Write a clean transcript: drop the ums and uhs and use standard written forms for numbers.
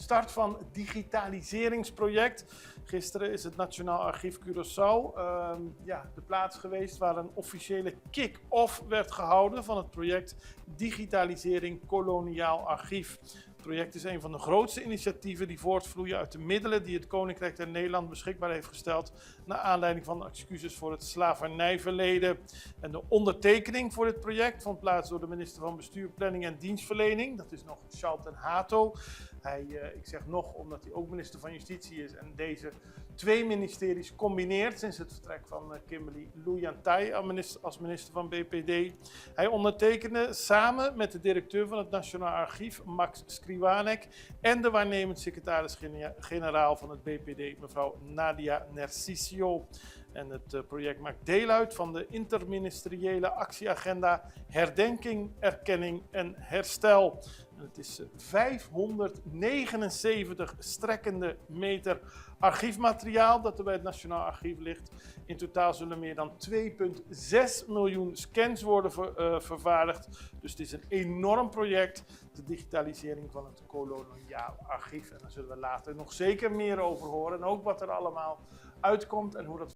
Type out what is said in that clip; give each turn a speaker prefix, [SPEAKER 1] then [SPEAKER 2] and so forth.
[SPEAKER 1] Start van het digitaliseringsproject. Gisteren is het Nationaal Archief Curaçao de plaats geweest waar een officiële kick-off werd gehouden van het project Digitalisering Koloniaal Archief. Het project is een van de grootste initiatieven die voortvloeien uit de middelen die het Koninkrijk der Nederland beschikbaar heeft gesteld naar aanleiding van excuses voor het slavernijverleden. En de ondertekening voor dit project vond plaats door de minister van Bestuur, Planning en Dienstverlening. Dat is nog Charles ten Hato. Ik zeg nog omdat hij ook minister van Justitie is en deze twee ministeries combineert sinds het vertrek van Kimberly Louyantai als minister van BPD. Hij ondertekende samen met de directeur van het Nationaal Archief, Max Skriwanek, en de waarnemend secretaris-generaal van het BPD, mevrouw Nadia Nersisio. En het project maakt deel uit van de interministeriële actieagenda Herdenking, Erkenning en Herstel. En het is 579 strekkende meter archiefmateriaal dat er bij het Nationaal Archief ligt. In totaal zullen meer dan 2,6 miljoen scans worden vervaardigd. Dus het is een enorm project, de digitalisering van het koloniaal archief. En daar zullen we later nog zeker meer over horen. En ook wat er allemaal uitkomt en hoe dat